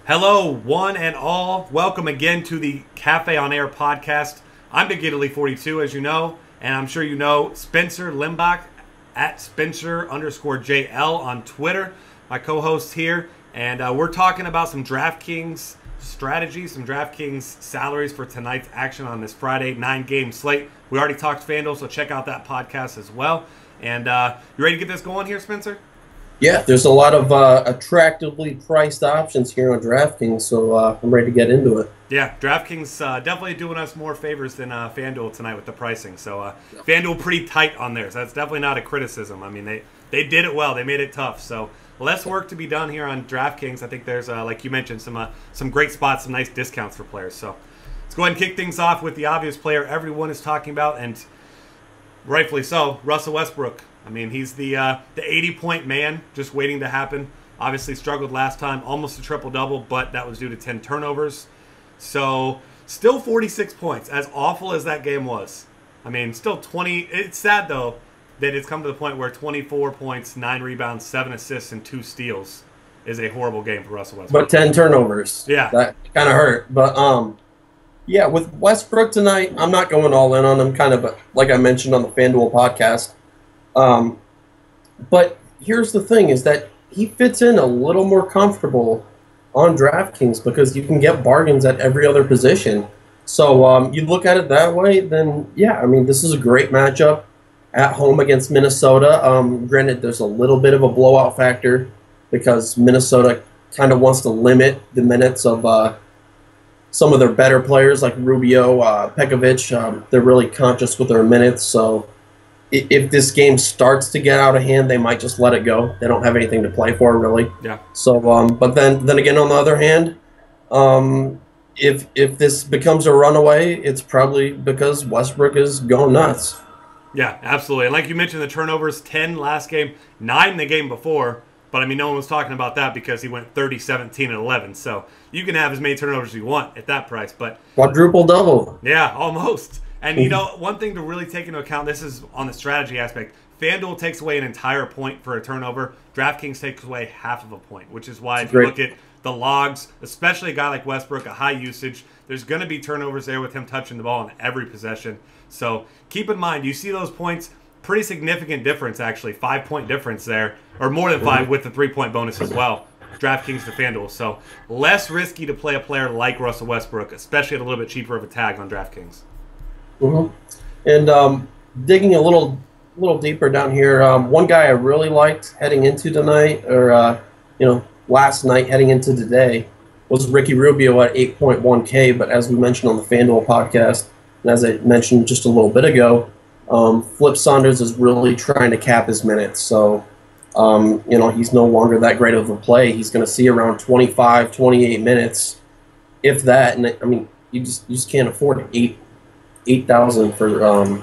Hello, one and all. Welcome again to the Cafe on Air podcast. I'm Big Italy 42, as you know, and I'm sure you know Spencer Limbach at Spencer_JL on Twitter, my co-host here, and we're talking about some DraftKings strategies, some DraftKings salaries for tonight's action on this Friday 9-game slate. We already talked FanDuel, so check out that podcast as well. And you ready to get this going here, Spencer? Yeah, there's a lot of attractively priced options here on DraftKings, so I'm ready to get into it. Yeah, DraftKings definitely doing us more favors than FanDuel tonight with the pricing. So FanDuel pretty tight on theirs. That's definitely not a criticism. I mean, they did it well. They made it tough. So less work to be done here on DraftKings. I think there's, like you mentioned, some great spots, some nice discounts for players. So let's go ahead and kick things off with the obvious player everyone is talking about, and rightfully so, Russell Westbrook. I mean, he's the 80-point man, just waiting to happen. Obviously struggled last time, almost a triple-double, but that was due to 10 turnovers. So still 46 points, as awful as that game was. I mean, still 20. It's sad, though, that it's come to the point where 24 points, 9 rebounds, 7 assists, and 2 steals is a horrible game for Russell Westbrook. But 10 turnovers. Yeah. That kind of hurt. But, yeah, with Westbrook tonight, I'm not going all in on him, kind of like I mentioned on the FanDuel podcast. But here's the thing, is that he fits in a little more comfortable on DraftKings because you can get bargains at every other position. So you look at it that way, then, yeah, I mean, this is a great matchup at home against Minnesota. Granted, there's a little bit of a blowout factor because Minnesota kind of wants to limit the minutes of some of their better players like Rubio, Pekovic. They're really conscious with their minutes, so if this game starts to get out of hand, they might just let it go. They don't have anything to play for, really. Yeah. So, but then again, on the other hand, if this becomes a runaway, it's probably because Westbrook is going nuts. Yeah, absolutely. And like you mentioned, the turnovers, 10 last game, 9 the game before. But, I mean, no one was talking about that because he went 30, 17, and 11. So you can have as many turnovers as you want at that price. But quadruple-double. Yeah, almost. And, you know, one thing to really take into account, this is on the strategy aspect, FanDuel takes away an entire point for a turnover. DraftKings takes away half of a point, which is why if you look at the logs, especially a guy like Westbrook, a high usage, there's going to be turnovers there with him touching the ball in every possession. So keep in mind, you see those points, pretty significant difference, actually, 5-point difference there, or more than 5 with the 3-point bonus as well. DraftKings to FanDuel. So less risky to play a player like Russell Westbrook, especially at a little bit cheaper of a tag on DraftKings. And digging a little deeper down here, one guy I really liked heading into tonight, or last night heading into today, was Ricky Rubio at 8.1K. But as we mentioned on the FanDuel podcast, and as I mentioned just a little bit ago, Flip Saunders is really trying to cap his minutes. So he's no longer that great of a play. He's going to see around 25, 28 minutes, if that. And I mean, you just can't afford 8,000 for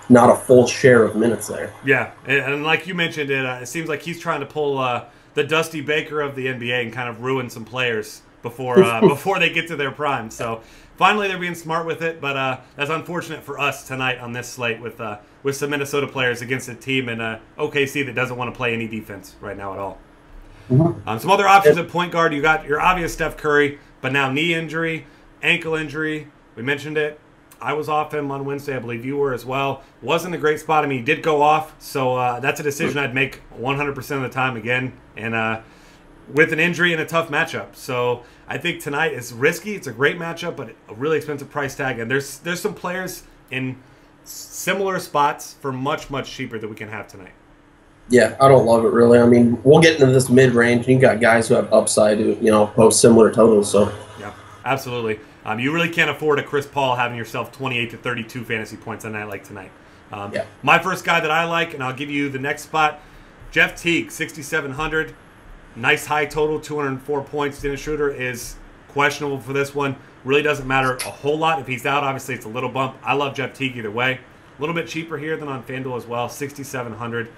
not a full share of minutes there. Yeah, and like you mentioned, it seems like he's trying to pull the Dusty Baker of the NBA and kind of ruin some players before they get to their prime. So finally, they're being smart with it, but that's unfortunate for us tonight on this slate with some Minnesota players against a team in OKC that doesn't want to play any defense right now at all. Some other options at point guard. You got your obvious Steph Curry, but now knee injury, ankle injury. We mentioned it. I was off him on Wednesday. I believe you were as well. Wasn't a great spot. I mean, he did go off, so that's a decision I'd make 100% of the time again, and with an injury and a tough matchup. So I think tonight is risky. It's a great matchup, but a really expensive price tag. And there's some players in similar spots for much, much cheaper that we can have tonight. Yeah, I don't love it, really. I mean, we'll get into this mid-range, and you got guys who have upside who, post similar totals. So yeah, absolutely. You really can't afford a Chris Paul having yourself 28 to 32 fantasy points on a night like tonight. My first guy that I like, and I'll give you the next spot, Jeff Teague, 6,700. Nice high total, 204 points. Dennis Schroeder is questionable for this one. Really doesn't matter a whole lot. If he's out, obviously it's a little bump. I love Jeff Teague either way. A little bit cheaper here than on FanDuel as well, 6,700.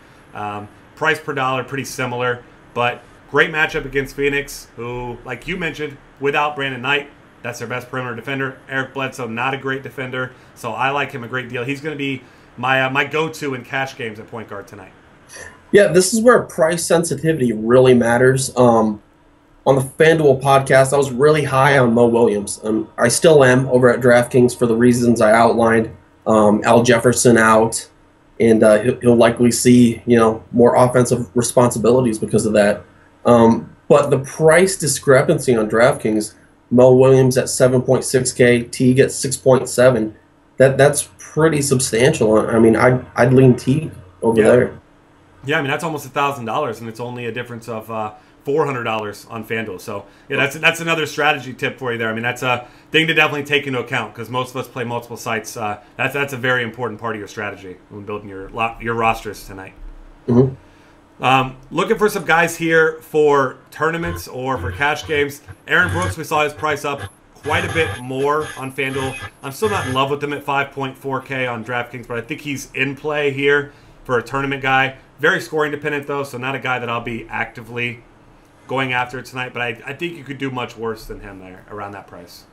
Price per dollar, pretty similar. But great matchup against Phoenix, who, like you mentioned, without Brandon Knight, that's their best perimeter defender. Eric Bledsoe, not a great defender, so I like him a great deal. He's going to be my go-to in cash games at point guard tonight. Yeah, this is where price sensitivity really matters. On on the FanDuel podcast, I was really high on Mo Williams. I still am over at DraftKings for the reasons I outlined. Al Jefferson out, and he'll likely see more offensive responsibilities because of that. But the price discrepancy on DraftKings, Mo Williams at 7.6K, Teague at 6.7, that's pretty substantial. I mean, I'd lean Teague over there. Yeah, I mean that's almost $1,000, and it's only a difference of $400 on FanDuel. So yeah, that's another strategy tip for you there. I mean that's a thing to definitely take into account because most of us play multiple sites. That's a very important part of your strategy when building your rosters tonight. Mm-hmm. Looking for some guys here for tournaments or for cash games. Aaron Brooks, we saw his price up quite a bit more on FanDuel. I'm still not in love with him at 5.4K on DraftKings, but I think he's in play here for a tournament guy. Very scoring dependent though, so not a guy that I'll be actively going after tonight, but I think you could do much worse than him there around that price.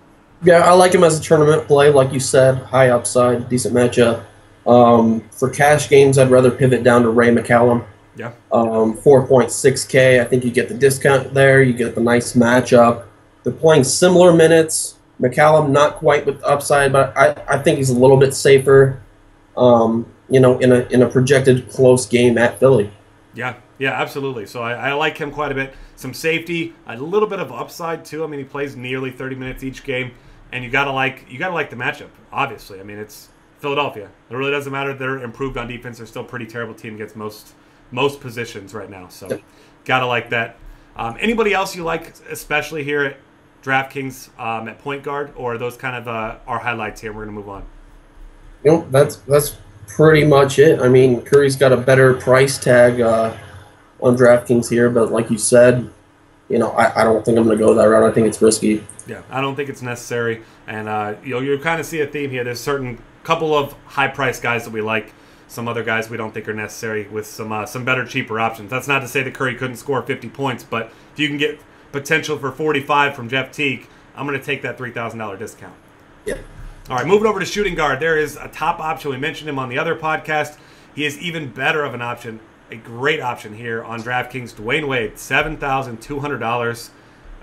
Yeah, I like him as a tournament play, like you said, high upside, decent matchup. For cash games, I'd rather pivot down to Ray McCallum. Yeah. 4.6K, I think you get the discount there. You get the nice matchup. They're playing similar minutes. McCallum not quite with upside, but I think he's a little bit safer. In a projected close game at Philly. Yeah, absolutely. So I like him quite a bit. Some safety, a little bit of upside too. I mean, he plays nearly 30 minutes each game, and you gotta like the matchup. Obviously, I mean it's Philadelphia. It really doesn't matter. They're improved on defense. They're still a pretty terrible team against most positions right now. So gotta like that. Anybody else you like, especially here at DraftKings at point guard, or are those kind of our highlights here? We're gonna move on. That's pretty much it. I mean, Curry's got a better price tag on DraftKings here, but like you said, I don't think I'm going to go that route. I think it's risky. Yeah, I don't think it's necessary. And you kind of see a theme here. There's certain couple of high-priced guys that we like. Some other guys we don't think are necessary with some better, cheaper options. That's not to say that Curry couldn't score 50 points, but if you can get potential for 45 from Jeff Teague, I'm going to take that $3,000 discount. Yeah. All right, moving over to shooting guard. There is a top option. We mentioned him on the other podcast. He is even better of an option, a great option here on DraftKings. Dwayne Wade, $7,200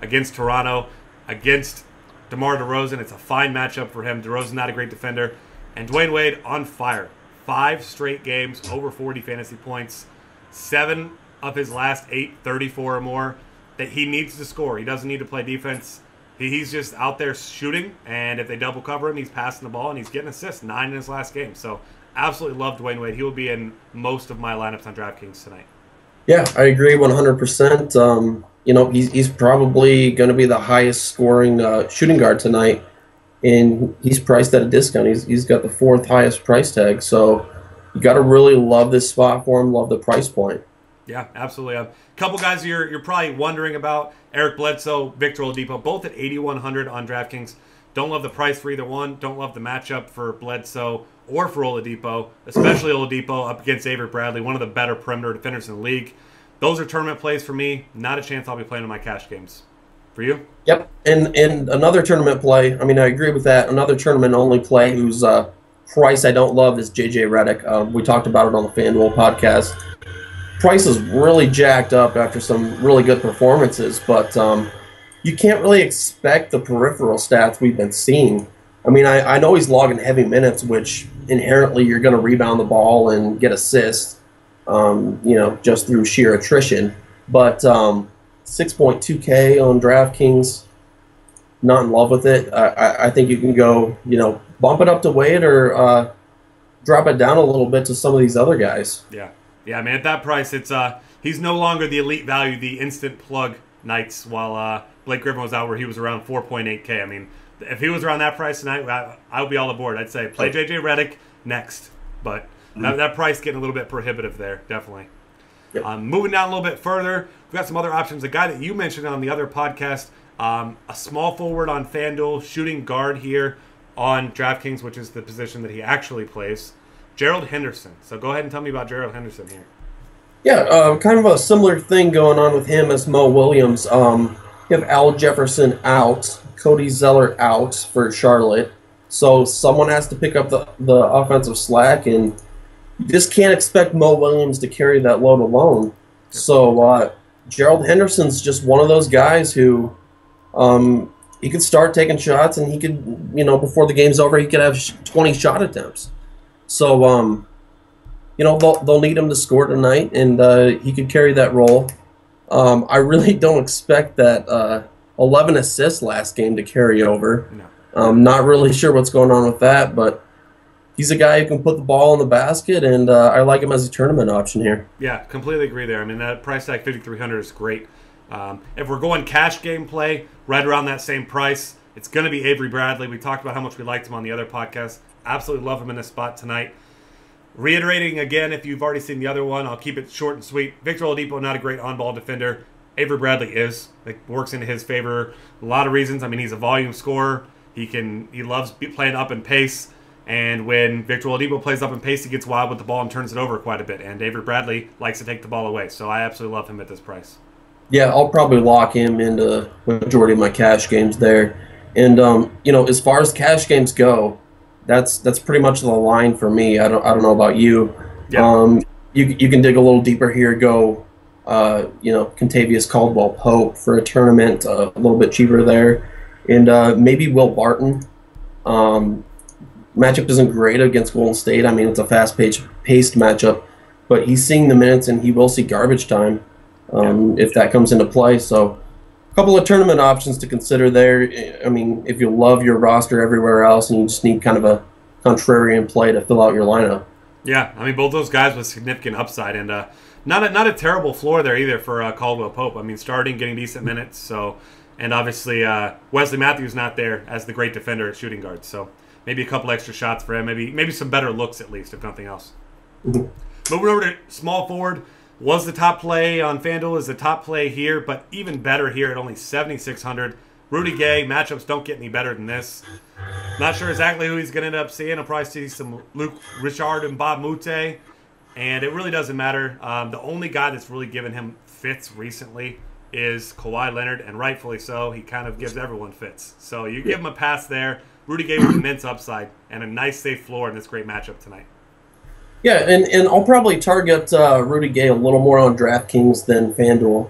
against Toronto, against DeMar DeRozan. It's a fine matchup for him. DeRozan not a great defender. And Dwayne Wade on fire. 5 straight games, over 40 fantasy points. 7 of his last 8, 34 or more. That he needs to score. He doesn't need to play defense. He's just out there shooting, and if they double cover him, he's passing the ball, and he's getting assists, 9 in his last game. So absolutely love Dwayne Wade. He will be in most of my lineups on DraftKings tonight. Yeah, I agree 100%. He's probably going to be the highest scoring shooting guard tonight, and he's priced at a discount. He's got the 4th highest price tag, so you got to really love this spot for him, love the price point. Yeah, absolutely. A couple guys you're probably wondering about. Eric Bledsoe, Victor Oladipo, both at 8,100 on DraftKings. Don't love the price for either one. Don't love the matchup for Bledsoe or for Oladipo, especially Oladipo up against Avery Bradley, one of the better perimeter defenders in the league. Those are tournament plays for me. Not a chance I'll be playing in my cash games. For you? Yep. And another tournament play, I mean, I agree with that. Another tournament-only play whose price I don't love is J.J. Redick. We talked about it on the FanDuel podcast. Price is really jacked up after some really good performances, but you can't really expect the peripheral stats we've been seeing. I mean, I know he's logging heavy minutes, which inherently you're going to rebound the ball and get assists, just through sheer attrition. But 6.2K on DraftKings, not in love with it. I think you can go, bump it up to Wade or drop it down a little bit to some of these other guys. Yeah, man, at that price, it's he's no longer the elite value, the instant plug nights while Blake Griffin was out where he was around 4.8K. I mean, if he was around that price tonight, I would be all aboard. I'd say play J.J. Redick next. But that price getting a little bit prohibitive there, definitely. Yep. Moving down a little bit further, we've got some other options. A guy that you mentioned on the other podcast, a small forward on FanDuel, shooting guard here on DraftKings, which is the position that he actually plays. Gerald Henderson. So go ahead and tell me about Gerald Henderson here. Yeah, kind of a similar thing going on with him as Mo Williams. You have Al Jefferson out, Cody Zeller out for Charlotte. So someone has to pick up the offensive slack, and you just can't expect Mo Williams to carry that load alone. So Gerald Henderson's just one of those guys who he could start taking shots, and he could, before the game's over, he could have 20 shot attempts. So, they'll need him to score tonight, and he could carry that role. I really don't expect that 11 assists last game to carry over. No. I'm not really sure what's going on with that, but he's a guy who can put the ball in the basket, and I like him as a tournament option here. Yeah, completely agree there. I mean, that price tag 5,300 is great. If we're going cash game play, right around that same price, it's going to be Avery Bradley. We talked about how much we liked him on the other podcast. Absolutely love him in this spot tonight. Reiterating again, if you've already seen the other one, I'll keep it short and sweet. Victor Oladipo, not a great on-ball defender. Avery Bradley is. It works into his favor. A lot of reasons. I mean, he's a volume scorer. He loves playing up in pace. And when Victor Oladipo plays up in pace, he gets wild with the ball and turns it over quite a bit. And Avery Bradley likes to take the ball away. So I absolutely love him at this price. Yeah, I'll probably lock him into the majority of my cash games there. And as far as cash games go, that's pretty much the line for me. I don't know about you. Yeah. You can dig a little deeper here. Go, Contavious Caldwell Pope for a tournament, a little bit cheaper there, and maybe Will Barton. Matchup isn't great against Golden State. I mean, it's a fast-paced matchup, but he's seeing the minutes and he will see garbage time if that comes into play. So a couple of tournament options to consider there. I mean, if you love your roster everywhere else and you just need kind of a contrarian play to fill out your lineup. Yeah, I mean, both those guys with significant upside, and not a terrible floor there either for Caldwell Pope. I mean, starting, getting decent minutes. So, and obviously Wesley Matthews not there as the great defender at shooting guard. So maybe a couple extra shots for him. Maybe some better looks at least, if nothing else. Mm-hmm. Moving over to small forward. Was the top play on FanDuel, is the top play here, but even better here at only 7,600. Rudy Gay, matchups don't get any better than this. Not sure exactly who he's going to end up seeing. I'll probably see some Luke Richard and Bob Mute, and it really doesn't matter. The only guy that's really given him fits recently is Kawhi Leonard, and rightfully so. He kind of gives everyone fits. So you give him a pass there. Rudy Gay with immense upside and a nice safe floor in this great matchup tonight. Yeah, and I'll probably target Rudy Gay a little more on DraftKings than FanDuel.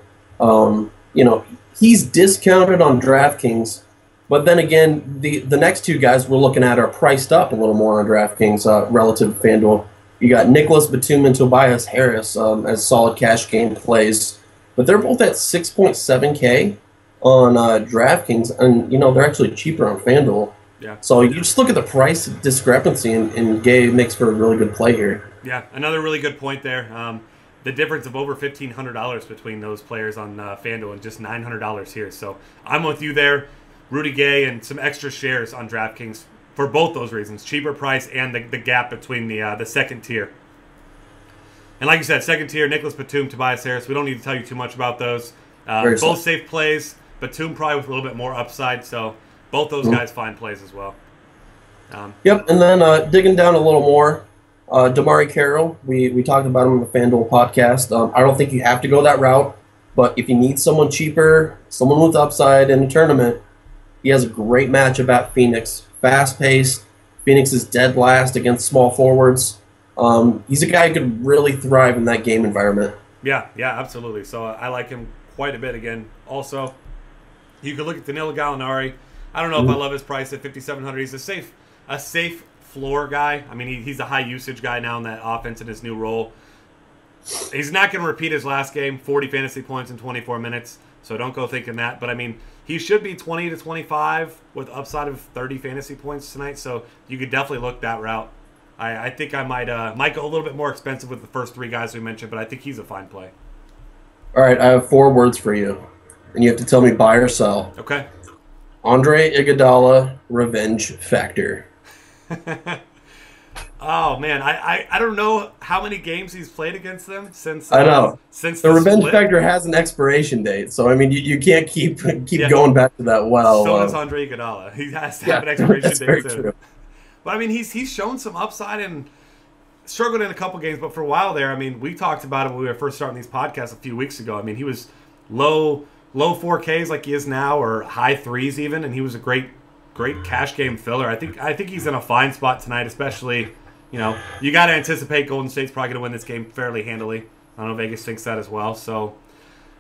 He's discounted on DraftKings, but then again, the next two guys we're looking at are priced up a little more on DraftKings relative to FanDuel. You got Nicholas Batum and Tobias Harris as solid cash game plays, but they're both at 6.7K on DraftKings, and they're actually cheaper on FanDuel. Yeah. So you just look at the price discrepancy, and Gay makes for a really good play here. Yeah, another really good point there. The difference of over $1,500 between those players on FanDuel and just $900 here. So I'm with you there. Rudy Gay and some extra shares on DraftKings for both those reasons. Cheaper price and the gap between the second tier. And like you said, second tier, Nicholas Batum, Tobias Harris. We don't need to tell you too much about those. Both safe plays. Batum probably with a little bit more upside. So both those guys fine plays as well. Yep, and then digging down a little more, Damari Carroll, we talked about him in the FanDuel podcast. I don't think you have to go that route, but if you need someone cheaper, someone with upside in a tournament, he has a great matchup at Phoenix. Fast-paced. Phoenix is dead last against small forwards. He's a guy who could really thrive in that game environment. Yeah, absolutely. So I like him quite a bit again. Also, you could look at Danilo Gallinari. I don't know if I love his price at 5,700. He's a safe floor guy. I mean, he's a high usage guy now in that offense in his new role. He's not going to repeat his last game, 40 fantasy points in 24 minutes. So don't go thinking that. But I mean, he should be 20 to 25 with upside of 30 fantasy points tonight. So you could definitely look that route. I think I might go a little bit more expensive with the first three guys we mentioned, but I think he's a fine play. All right, I have 4 words for you, and you have to tell me buy or sell. Okay. Andre Iguodala, revenge factor. Oh man, I don't know how many games he's played against them since. I know. Since the revenge split. factor has an expiration date, so I mean you can't keep going back to that well. So does Andre Iguodala. He has to have an expiration date very too. True. But I mean, he's shown some upside and struggled in a couple games, but for a while there, I mean, we talked about it when we were first starting these podcasts a few weeks ago. I mean, he was low 4Ks like he is now, or high 3s even, and he was a great cash game filler. I think he's in a fine spot tonight, especially, you got to anticipate Golden State's probably going to win this game fairly handily. I don't know if Vegas thinks that as well. So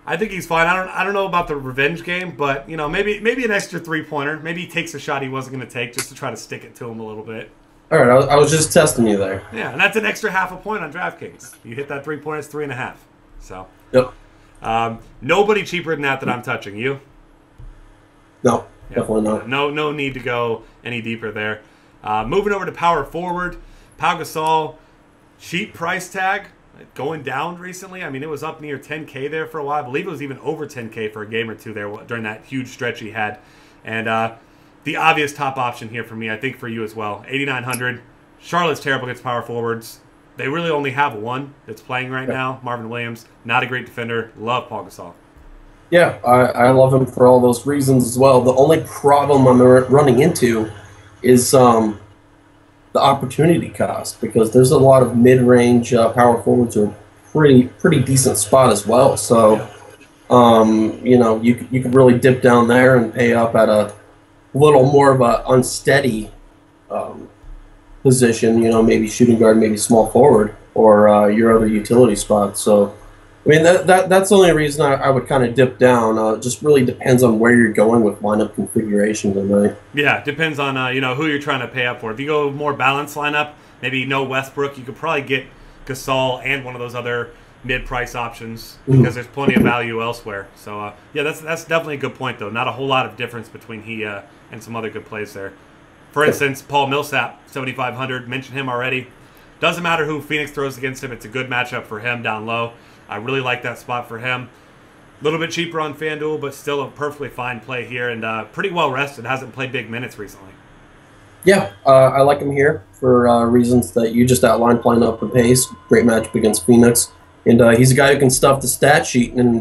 I think he's fine. I don't know about the revenge game, but you know, maybe an extra 3-pointer. Maybe he takes a shot he wasn't going to take just to try to stick it to him a little bit. All right, I was just testing you there. Yeah, and that's an extra half a point on DraftKings. You hit that 3-pointer, it's 3.5. So, yep. Nobody cheaper than that I'm touching. You? No, definitely not. No need to go any deeper there. Moving over to power forward, Pau Gasol, cheap price tag. Going down recently. I mean, it was up near 10K there for a while. I believe it was even over 10K for a game or two there during that huge stretch he had. And the obvious top option here for me, I think for you as well, 8,900. Charlotte's terrible against power forwards. They really only have one that's playing right now, Marvin Williams. Not a great defender. Love Pau Gasol. Yeah, I love him for all those reasons as well. The only problem I'm running into is the opportunity cost, because there's a lot of mid-range power forwards who are pretty decent spot as well. So, you know, you could really dip down there and pay up at a little more of a unsteady position. You know, maybe shooting guard, maybe small forward, or your other utility spot. So, I mean, that's the only reason I would kind of dip down. It just really depends on where you're going with lineup configuration tonight. Yeah, it depends on you know, who you're trying to pay up for. If you go more balanced lineup, maybe no Westbrook, you could probably get Gasol and one of those other mid-price options because there's plenty of value elsewhere. So yeah, that's definitely a good point though. Not a whole lot of difference between he and some other good plays there. For instance, Paul Millsap, 7,500. Mentioned him already. Doesn't matter who Phoenix throws against him. It's a good matchup for him down low. I really like that spot for him. A little bit cheaper on FanDuel, but still a perfectly fine play here, and pretty well rested. Hasn't played big minutes recently. Yeah, I like him here for reasons that you just outlined, playing up the pace. Great matchup against Phoenix. And he's a guy who can stuff the stat sheet, and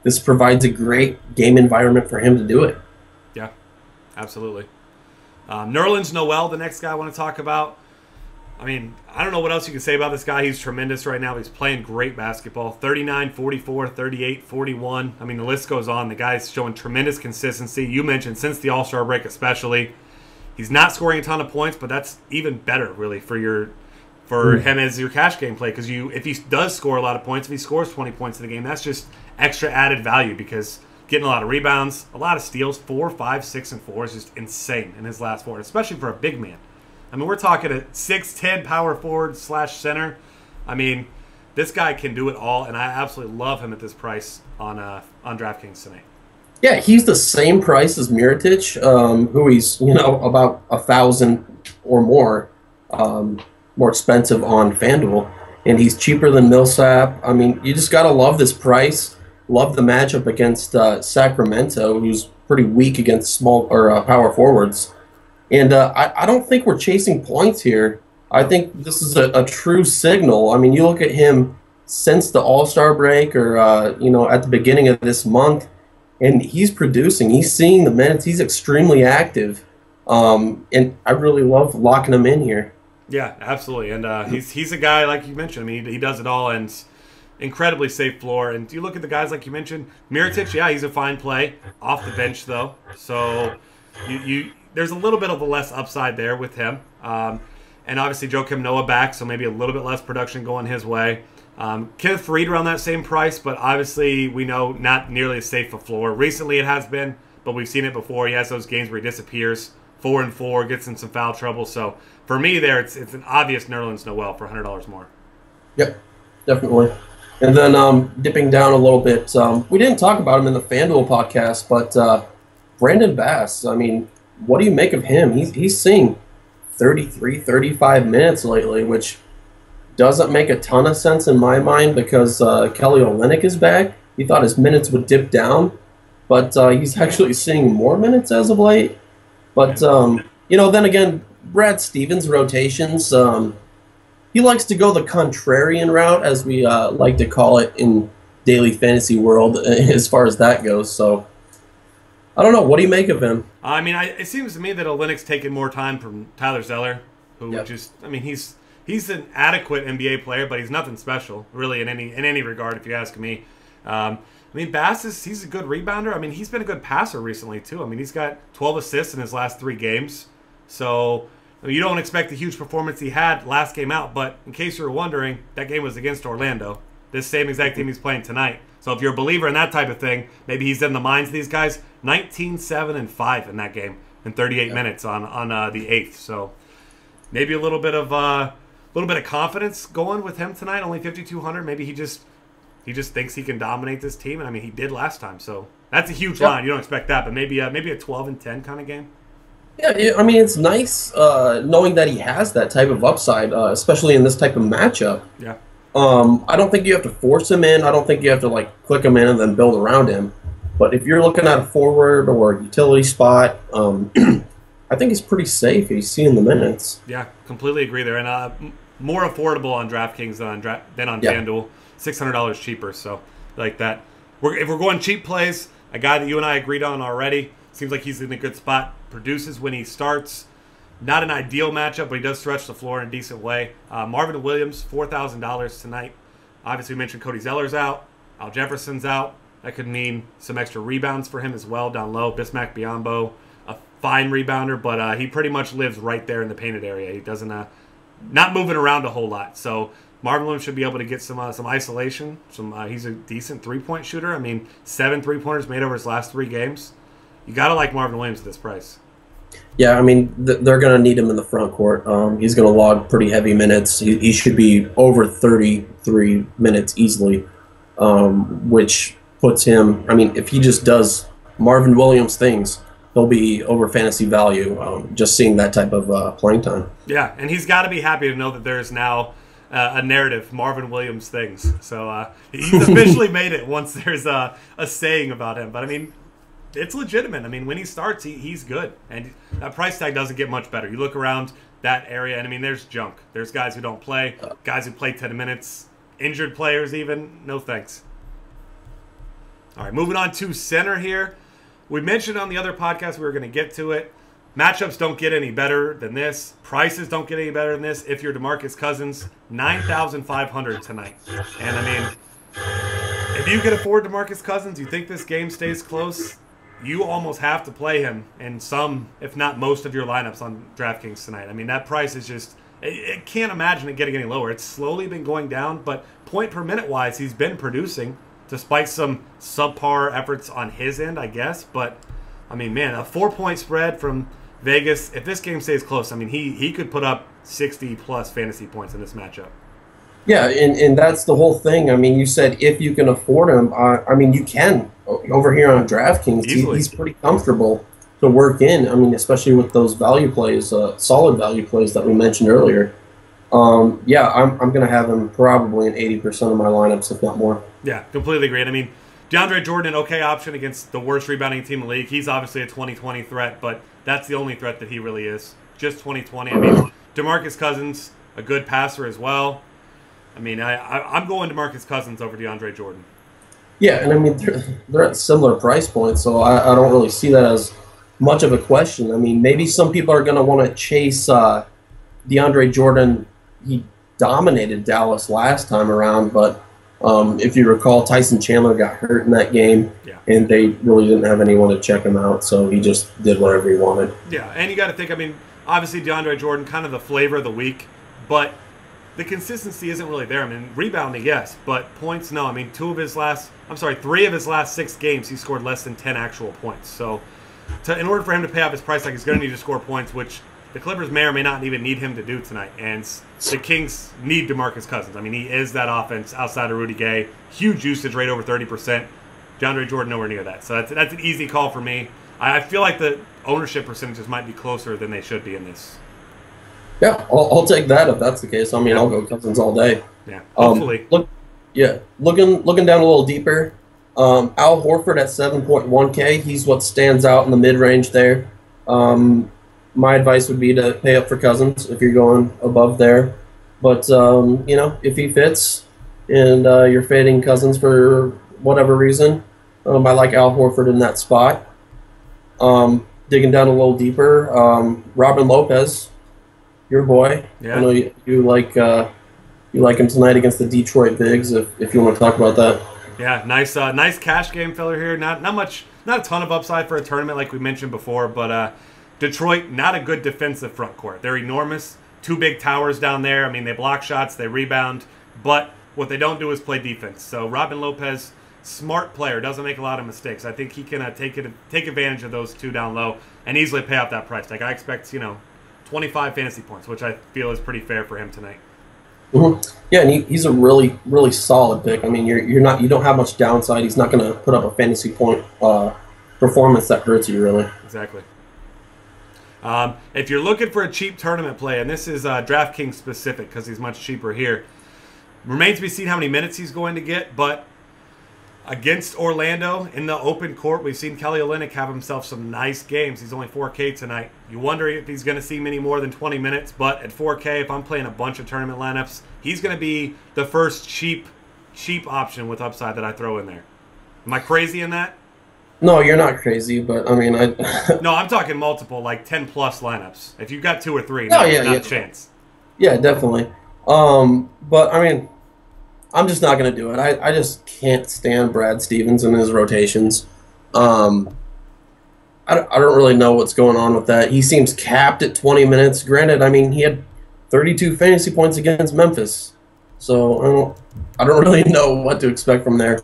this provides a great game environment for him to do it. Yeah, absolutely. Nerlens Noel, the next guy I want to talk about. I mean, I don't know what else you can say about this guy. He's tremendous right now. He's playing great basketball. 39, 44, 38, 41. I mean, the list goes on. The guy's showing tremendous consistency. You mentioned since the All-Star break especially. He's not scoring a ton of points, but that's even better, really, for him as your cash game play. Because if he does score a lot of points, if he scores 20 points in the game, that's just extra added value because getting a lot of rebounds, a lot of steals, 4, 5, 6, and 4 is just insane in his last 4, especially for a big man. I mean, we're talking a 6'10" power forward / center. I mean, this guy can do it all, and I absolutely love him at this price on DraftKings tonight. Yeah, he's the same price as Mirotic, who he's, you know, about 1,000 or more expensive on FanDuel, and he's cheaper than Millsap. I mean, you just gotta love this price. Love the matchup against Sacramento, who's pretty weak against small or power forwards. And I don't think we're chasing points here. I think this is a true signal. I mean, you look at him since the All-Star break or, you know, at the beginning of this month, and he's producing. He's seeing the minutes. He's extremely active. And I really love locking him in here. Yeah, absolutely. And he's a guy, like you mentioned, I mean, he does it all, and incredibly safe floor. And you look at the guys like you mentioned, Mirotic, yeah, he's a fine play. Off the bench, though. So there's a little bit of a less upside there with him. And obviously Joakim Noah back, so maybe a little bit less production going his way. Kenneth Reed around that same price, but obviously we know not nearly as safe a floor. Recently it has been, but we've seen it before. He has those games where he disappears, 4 and 4, gets in some foul trouble. So for me there, it's an obvious Nerlens Noel for $100 more. Yep, definitely. And then dipping down a little bit, we didn't talk about him in the FanDuel podcast, but Brandon Bass, I mean, what do you make of him? He's seeing 33, 35 minutes lately, which doesn't make a ton of sense in my mind because Kelly Olynyk is back. He thought his minutes would dip down, but he's actually seeing more minutes as of late. But, you know, then again, Brad Stevens' rotations, he likes to go the contrarian route, as we like to call it in daily fantasy world, as far as that goes. So, I don't know. What do you make of him? I mean, it seems to me that Olynyk's taking more time from Tyler Zeller, who just, I mean, he's an adequate NBA player, but he's nothing special, really, in any regard, if you ask me. I mean, Bass he's a good rebounder. I mean, he's been a good passer recently, too. I mean, he's got 12 assists in his last 3 games. So, I mean, you don't expect the huge performance he had last game out, but in case you were wondering, that game was against Orlando. this same exact team he's playing tonight. So if you're a believer in that type of thing, maybe he's in the minds of these guys. 19-7-5 in that game in 38 minutes on the 8th. So maybe a little bit of confidence going with him tonight. Only 5,200. Maybe he just thinks he can dominate this team, and I mean he did last time. So that's a huge line. You don't expect that, but maybe a 12-10 kind of game. Yeah, I mean, it's nice knowing that he has that type of upside, especially in this type of matchup. Yeah. I don't think you have to force him in. I don't think you have to, like, click him in and then build around him. But if you're looking at a forward or a utility spot, I think he's pretty safe. He's seeing the minutes. Yeah, completely agree there. And more affordable on DraftKings than on FanDuel. $600 cheaper, so like that. If we're going cheap plays, a guy that you and I agreed on already, seems like he's in a good spot, produces when he starts. Not an ideal matchup, but he does stretch the floor in a decent way. Marvin Williams, $4,000 tonight. Obviously, we mentioned Cody Zeller's out. Al Jefferson's out. That could mean some extra rebounds for him as well down low. Bismack Biyombo, a fine rebounder, but he pretty much lives right there in the painted area. He doesn't not moving around a whole lot. So Marvin Williams should be able to get some isolation. He's a decent three-point shooter. I mean, 7 3-pointers made over his last 3 games. You got to like Marvin Williams at this price. Yeah, I mean, they're going to need him in the front court. He's going to log pretty heavy minutes. He should be over 33 minutes easily, which puts him, I mean, if he just does Marvin Williams things, he'll be over fantasy value just seeing that type of playing time. Yeah, and he's got to be happy to know that there's now a narrative, Marvin Williams things. So he's officially made it once there's a saying about him. But, I mean, it's legitimate. I mean, when he starts, he's good. And that price tag doesn't get much better. You look around that area, and, I mean, there's junk. There's guys who don't play, guys who play 10 minutes, injured players even. No thanks. All right, moving on to center here. We mentioned on the other podcast we were going to get to it. Matchups don't get any better than this. Prices don't get any better than this. If you're DeMarcus Cousins, $9,500 tonight. And, I mean, if you can afford DeMarcus Cousins, you think this game stays close, you almost have to play him in some, if not most, of your lineups on DraftKings tonight. I mean, that price is just, I can't imagine it getting any lower. It's slowly been going down, but point per minute wise, he's been producing despite some subpar efforts on his end, I guess. But, I mean, man, a 4-point spread from Vegas, if this game stays close, I mean, he could put up 60-plus fantasy points in this matchup. Yeah, and that's the whole thing. I mean, you said if you can afford him. I mean, you can. Over here on DraftKings, he's pretty comfortable to work in. I mean, especially with those value plays, solid value plays that we mentioned earlier. Yeah, I'm going to have him probably in 80% of my lineups, if not more. Yeah, completely agree. I mean, DeAndre Jordan, an okay option against the worst rebounding team in the league. He's obviously a 2020 threat, but that's the only threat that he really is. Just 2020. I mean, DeMarcus Cousins, a good passer as well. I mean, I'm going DeMarcus Cousins over DeAndre Jordan. Yeah, and I mean, they're at similar price points, so I don't really see that as much of a question. I mean, maybe some people are going to want to chase DeAndre Jordan. He dominated Dallas last time around, but if you recall, Tyson Chandler got hurt in that game, and they really didn't have anyone to check him out, so he just did whatever he wanted. Yeah, and you got to think, I mean, obviously DeAndre Jordan, kind of the flavor of the week, but the consistency isn't really there. I mean, rebounding, yes, but points, no. I mean, 3 of his last 6 games, he scored less than 10 actual points. So in order for him to pay off his price tag, he's going to need to score points, which the Clippers may or may not even need him to do tonight. And the Kings need DeMarcus Cousins. I mean, he is that offense outside of Rudy Gay. Huge usage rate, over 30%. DeAndre Jordan nowhere near that. So that's an easy call for me. I feel like the ownership percentages might be closer than they should be in this. Yeah, I'll take that if that's the case. I mean, I'll go Cousins all day. Yeah, hopefully. Looking down a little deeper, Al Horford at 7.1K. He's what stands out in the mid-range there. My advice would be to pay up for Cousins if you're going above there. But, you know, if he fits and you're fading Cousins for whatever reason, I like Al Horford in that spot. Digging down a little deeper, Robin Lopez, your boy. Yeah. I know you like him tonight against the Detroit Bigs. If you want to talk about that. Yeah, nice cash game filler here. Not a ton of upside for a tournament like we mentioned before, but Detroit, not a good defensive front court. They're enormous. 2 big towers down there. I mean, they block shots, they rebound, but What they don't do is play defense. So Robin Lopez, smart player, doesn't make a lot of mistakes. I think he can take advantage of those two down low and easily pay off that price tag. I expect 25 fantasy points, which I feel is pretty fair for him tonight. Mm-hmm. Yeah, and he's a really, really solid pick. I mean, you don't have much downside. He's not going to put up a fantasy point performance that hurts you, really. Exactly. If you're looking for a cheap tournament play, and this is DraftKings specific because he's much cheaper here, remains to be seen how many minutes he's going to get, but against Orlando in the open court, we've seen Kelly Olynyk have himself some nice games. He's only 4K tonight. You wonder if he's going to see many more than 20 minutes, but at 4K, if I'm playing a bunch of tournament lineups, he's going to be the first cheap option with upside that I throw in there. Am I crazy in that? No, you're not crazy, but I mean, No, I'm talking multiple, like 10-plus lineups. If you've got 2 or 3, not a chance. Yeah, definitely. But I mean, I'm just not going to do it. I just can't stand Brad Stevens and his rotations. I don't really know what's going on with that. He seems capped at 20 minutes. Granted, I mean, he had 32 fantasy points against Memphis. So I don't really know what to expect from there.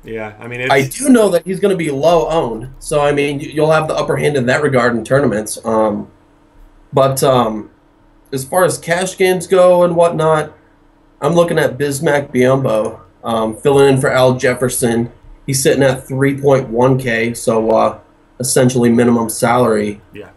Yeah, I mean, I do know that he's going to be low owned. So, I mean, you'll have the upper hand in that regard in tournaments. But as far as cash games go and whatnot, I'm looking at Bismack Biyombo, filling in for Al Jefferson. He's sitting at 3.1K, so essentially minimum salary. Yeah.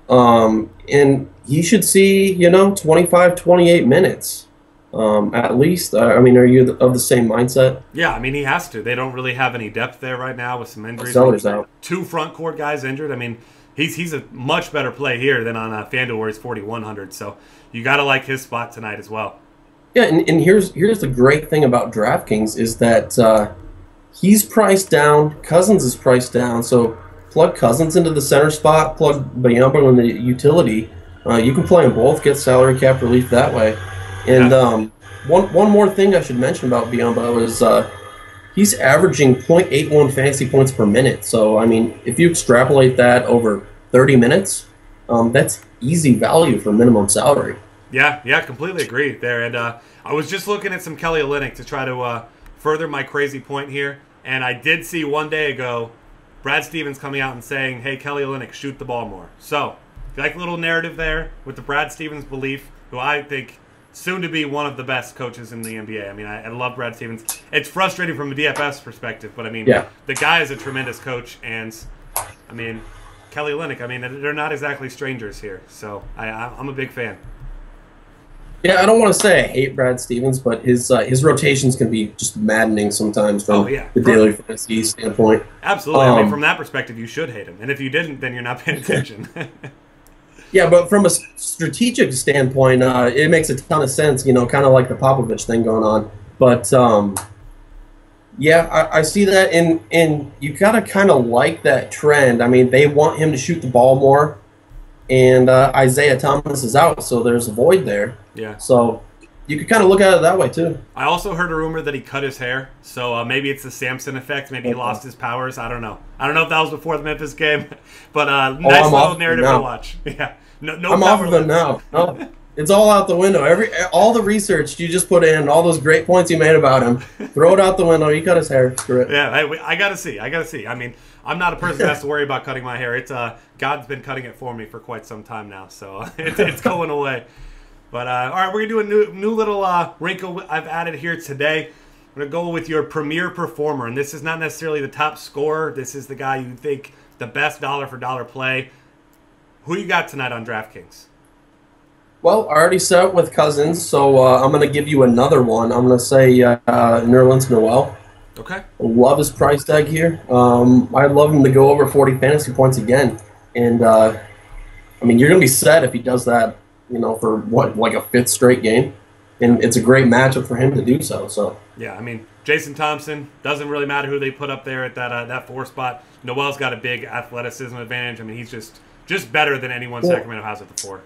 And he should see, 25, 28 minutes at least. I mean, are you of the same mindset? Yeah, I mean, he has to. They don't really have any depth there right now with some injuries. Sellers out. 2 front court guys injured. I mean, he's a much better play here than on FanDuel where he's 4,100. So you got to like his spot tonight as well. Yeah, and here's the great thing about DraftKings is that he's priced down, Cousins is priced down, so plug Cousins into the center spot, plug Biyombo in the utility. You can play them both, get salary cap relief that way. And one more thing I should mention about Biyombo is he's averaging 0.81 fantasy points per minute. So, I mean, if you extrapolate that over 30 minutes, that's easy value for minimum salary. Yeah, completely agree there. And I was just looking at some Kelly Olynyk to try to further my crazy point here. And I did see one day ago Brad Stevens coming out and saying, hey, Kelly Olynyk, shoot the ball more. So, if you like a little narrative there with the Brad Stevens belief, who I think soon to be one of the best coaches in the NBA. I mean, I love Brad Stevens. It's frustrating from a DFS perspective, but I mean, the guy is a tremendous coach. And, I mean, Kelly Olynyk, I mean, they're not exactly strangers here. So, I'm a big fan. Yeah, I don't want to say I hate Brad Stevens, but his rotations can be just maddening sometimes from the daily fantasy standpoint. Absolutely. I mean, from that perspective, you should hate him. And if you didn't, then you're not paying attention. Yeah, but from a strategic standpoint, it makes a ton of sense, kind of like the Popovich thing going on. But, yeah, I see that, and you got to kind of like that trend. I mean, they want him to shoot the ball more. And Isaiah Thomas is out, so there's a void there. Yeah. So you could kind of look at it that way, too. I also heard a rumor that he cut his hair, so maybe it's the Samson effect. Maybe he lost his powers. I don't know. I don't know if that was before the Memphis game, but nice little narrative to watch. Yeah. No, I'm off of it now. No, it's all out the window. All the research you just put in, all those great points you made about him, throw it out the window. He cut his hair. Screw it. Yeah, I got to see. I mean, I'm not a person that has to worry about cutting my hair. It's God's been cutting it for me for quite some time now, so it's going away. But all right, we're gonna do a new little wrinkle I've added here today. I'm gonna go with your premier performer, and this is not necessarily the top scorer. This is the guy you think the best dollar for dollar play. Who you got tonight on DraftKings? Well, I already set up with Cousins, so I'm gonna give you another one. I'm gonna say Nerlens Noel. Okay. I love his price tag here. I'd love him to go over 40 fantasy points again. And, I mean, you're going to be set if he does that, for like a 5th straight game. And it's a great matchup for him to do so. Yeah, I mean, Jason Thompson, doesn't really matter who they put up there at that 4 spot. Noel's got a big athleticism advantage. I mean, he's just better than anyone Sacramento has at the 4.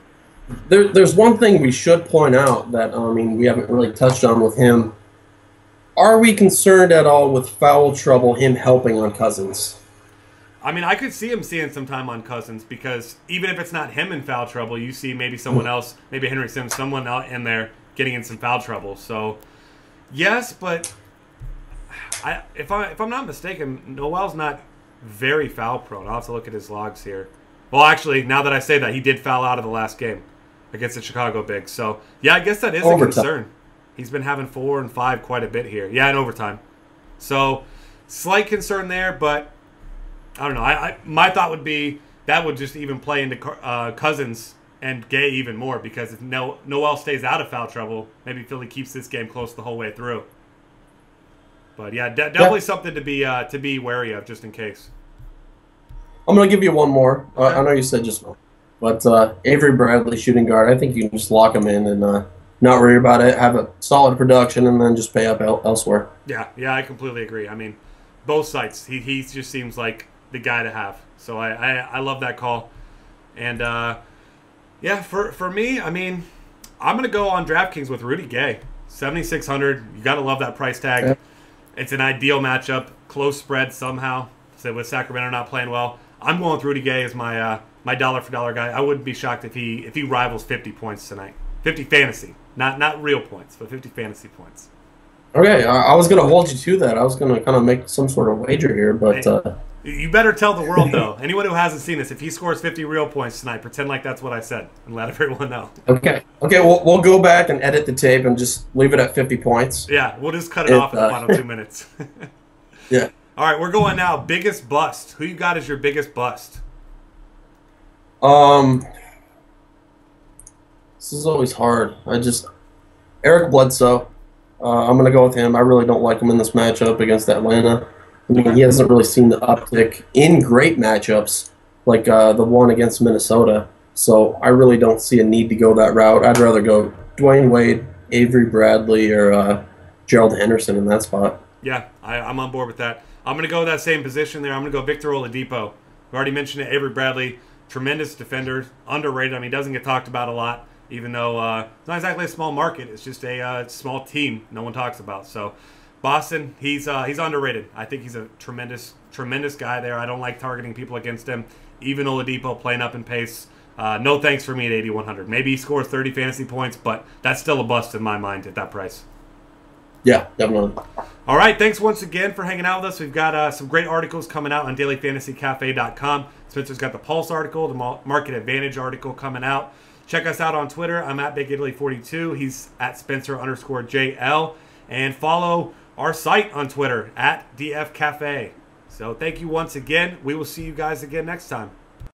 There's one thing we should point out that, we haven't really touched on with him. Are we concerned at all with foul trouble, him helping on Cousins? I mean, I could see him seeing some time on Cousins because even if it's not him in foul trouble, you see maybe someone else, maybe Henry Sims, someone out in there getting in some foul trouble. So Yes, but if I'm not mistaken, Noel's not very foul prone. I'll have to look at his logs here. Well, actually, now that I say that, he did foul out of the last game against the Chicago Bigs. So, yeah, I guess that is a concern. He's been having 4 and 5 quite a bit here. Yeah, in overtime. So, slight concern there, but I don't know. My thought would be that would just even play into Cousins and Gay even more, because if Noel stays out of foul trouble, maybe Philly keeps this game close the whole way through. But yeah, definitely something to be wary of, just in case. I'm gonna give you one more. Okay. I know you said just one, but Avery Bradley, shooting guard. I think you can just lock him in and not worry about it. Have a solid production, and then just pay up elsewhere. Yeah, I completely agree. I mean, both sites. He just seems like the guy to have. So I love that call. And yeah, for me, I mean, I'm gonna go on DraftKings with Rudy Gay, 7,600. You gotta love that price tag. Okay. It's an ideal matchup, close spread somehow. So with Sacramento not playing well, I'm going with Rudy Gay as my dollar for dollar guy. I wouldn't be shocked if he rivals 50 points tonight. 50 fantasy, not real points, but 50 fantasy points. Okay, I was gonna hold you to that. I was gonna kind of make some sort of wager here, but you better tell the world though. Anyone who hasn't seen this, if he scores 50 real points tonight, pretend like that's what I said and let everyone know. Okay. We'll go back and edit the tape and just leave it at 50 points. Yeah, we'll just cut it off in the final 2 minutes. Yeah. All right, we're going now. Biggest bust. Who you got as your biggest bust? This is always hard. Eric Bledsoe. I'm gonna go with him. I really don't like him in this matchup against Atlanta. I mean, he hasn't really seen the uptick in great matchups like the one against Minnesota. So I really don't see a need to go that route. I'd rather go Dwayne Wade, Avery Bradley, or Gerald Henderson in that spot. Yeah, I'm on board with that. I'm going to go that same position there. I'm going to go Victor Oladipo. We already mentioned it. Avery Bradley, tremendous defender, underrated. I mean, he doesn't get talked about a lot, even though it's not exactly a small market. It's just a small team no one talks about. So Boston, he's underrated. I think he's a tremendous guy there. I don't like targeting people against him. Even Oladipo playing up in pace. No thanks for me at 8,100. Maybe he scores 30 fantasy points, but that's still a bust in my mind at that price. Yeah, definitely. All right, thanks once again for hanging out with us. We've got some great articles coming out on dailyfantasycafe.com. Spencer's got the Pulse article, the Market Advantage article coming out. Check us out on Twitter. I'm at BigItaly42. He's at Spencer_JL. And follow our site on Twitter at DF Cafe. So thank you once again. We will see you guys again next time.